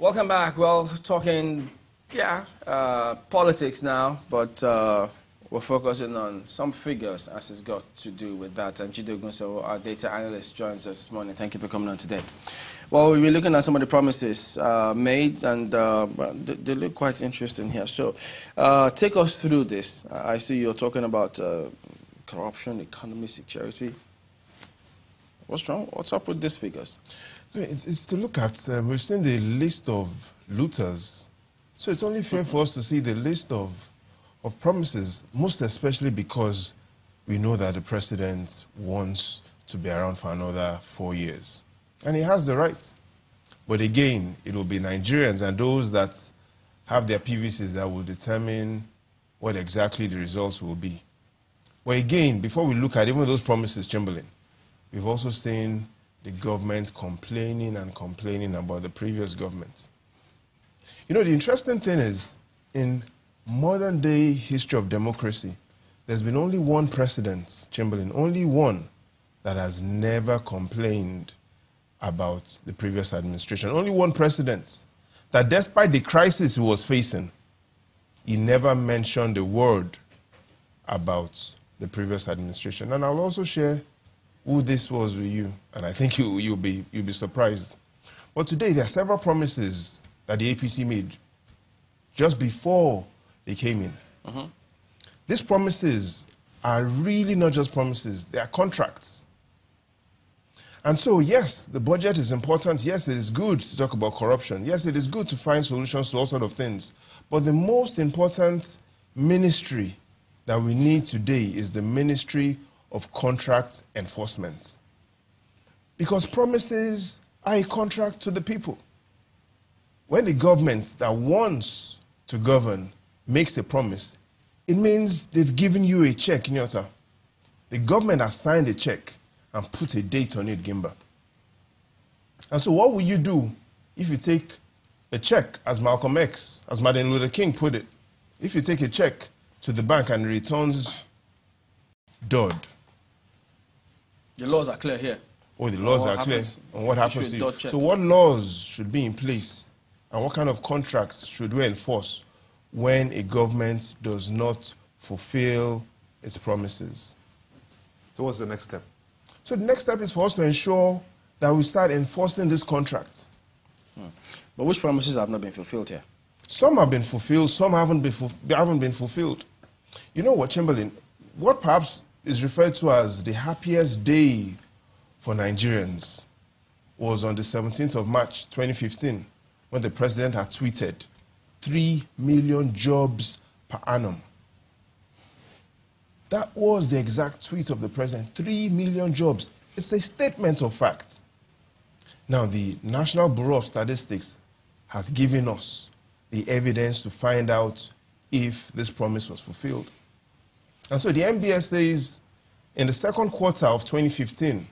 Welcome back. Well, talking, politics now, but we're focusing on some figures as it's got to do with that. And Ogunsanwo, our data analyst, joins us this morning. Thank you for coming on today. Well, we've been looking at some of the promises made, and they look quite interesting here. So take us through this. I see you're talking about corruption, economy, security. What's wrong? What's up with these figures? It's to look at, we've seen the list of looters. So it's only fair for us to see the list of promises, most especially because we know that the president wants to be around for another 4 years. And he has the right. But again, it will be Nigerians and those that have their PVCs that will determine what exactly the results will be. But again, before we look at even those promises, Chamberlain, we've also seen the government complaining and complaining about the previous government. You know, the interesting thing is, in modern day history of democracy, there's been only one president, Chamberlain, only one that has never complained about the previous administration. Only one president that, despite the crisis he was facing, he never mentioned a word about the previous administration. And I'll also share who this was with you, and I think you'll be surprised. But today, there are several promises that the APC made just before they came in. These promises are really not just promises, they are contracts. And so, yes, the budget is important. Yes, it is good to talk about corruption. Yes, it is good to find solutions to all sorts of things. But the most important ministry that we need today is the Ministry of Contract Enforcement. Because promises are a contract to the people. When the government that wants to govern makes a promise, it means they've given you a check, Nyota. The government has signed a check and put a date on it, Gimba. And so what will you do if you take a check, as Malcolm X, as Martin Luther King put it, if you take a check to the bank and it returns dud? The laws are clear here. Oh, the laws are clear on what happens to you. So what laws should be in place and what kind of contracts should we enforce when a government does not fulfill its promises? So what's the next step? So the next step is for us to ensure that we start enforcing this contract. But which promises have not been fulfilled here? Some have been fulfilled, some haven't been fulfilled. You know what, Chamberlain? What perhaps is referred to as the happiest day for Nigerians was on the 17th of March, 2015, when the president had tweeted 3 million jobs per annum. That was the exact tweet of the president, 3 million jobs. It's a statement of fact. Now, the National Bureau of Statistics has given us the evidence to find out if this promise was fulfilled. And so the MBS says in the second quarter of 2015,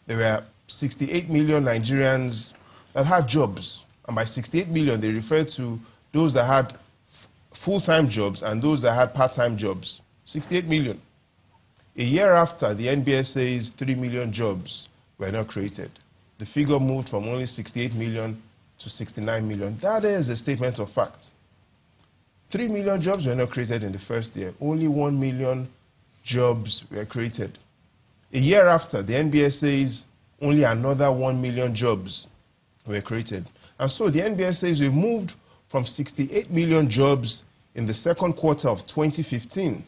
there were 68 million Nigerians that had jobs. And by 68 million, they refer to those that had full-time jobs and those that had part-time jobs. 68 million. A year after, the NBS says 3 million jobs were not created. The figure moved from only 68 million to 69 million. That is a statement of fact. 3 million jobs were not created in the first year. Only 1 million jobs were created. A year after, the NBS says only another 1 million jobs were created. And so the NBS says we've moved from 68 million jobs in the second quarter of 2015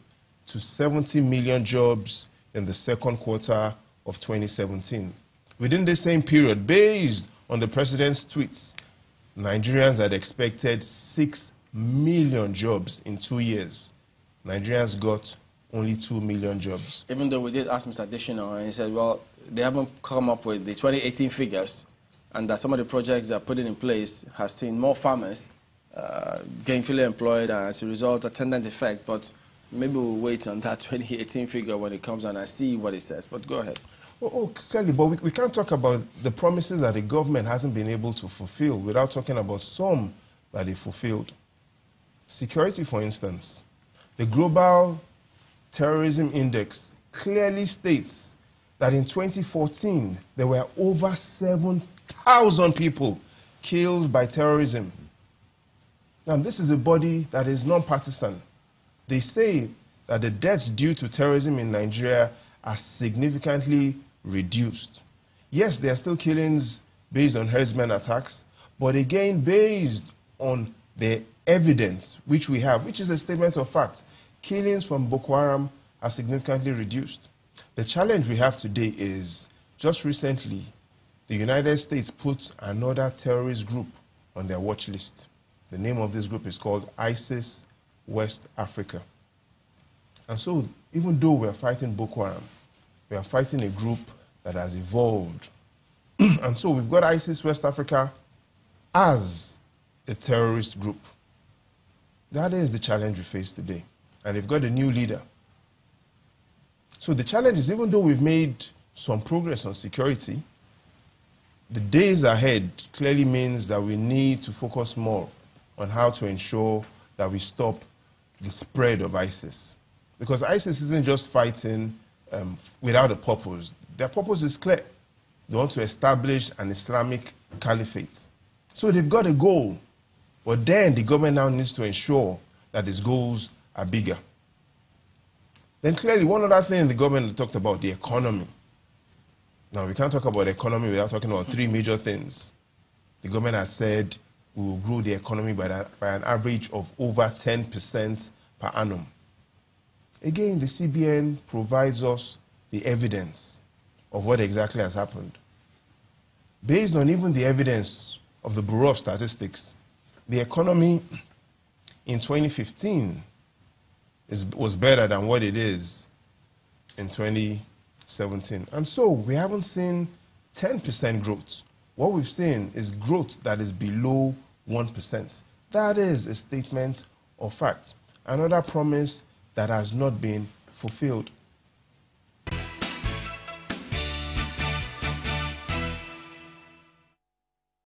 to 70 million jobs in the second quarter of 2017. Within the same period, based on the president's tweets, Nigerians had expected 6 million jobs in 2 years. Nigerians got only 2 million jobs. Even though we did ask Mr. Additional, and he said, well, they haven't come up with the 2018 figures, and that some of the projects they're putting in place has seen more farmers gainfully employed, and as a result, attendant effect. But maybe we'll wait on that 2018 figure when it comes on and see what it says. But go ahead. Clearly, but we can't talk about the promises that the government hasn't been able to fulfill without talking about some that they fulfilled. Security, for instance. The Global Terrorism Index clearly states that in 2014, there were over 7,000 people killed by terrorism. Now, this is a body that is non-partisan. They say that the deaths due to terrorism in Nigeria are significantly reduced. Yes, there are still killings based on herdsmen attacks, but again, based on the evidence which we have, which is a statement of fact, killings from Boko Haram are significantly reduced. The challenge we have today is, just recently, the United States put another terrorist group on their watch list. The name of this group is called ISIS West Africa. And so, even though we are fighting Boko Haram, we are fighting a group that has evolved. And so we've got ISIS West Africa as a terrorist group. That is the challenge we face today. And they've got a new leader. So the challenge is, even though we've made some progress on security, the days ahead clearly means that we need to focus more on how to ensure that we stop the spread of ISIS. Because ISIS isn't just fighting without a purpose. Their purpose is clear. They want to establish an Islamic caliphate. So they've got a goal, but then the government now needs to ensure that these goals are bigger. Then clearly, one other thing the government talked about, the economy. Now, we can't talk about the economy without talking about three major things. The government has said we will grow the economy by an average of over 10% per annum. Again, the CBN provides us the evidence of what exactly has happened. Based on even the evidence of the Bureau of Statistics, the economy in 2015 was better than what it is in 2017. And so we haven't seen 10% growth. What we've seen is growth that is below 1%. That is a statement of fact. Another promise that has not been fulfilled.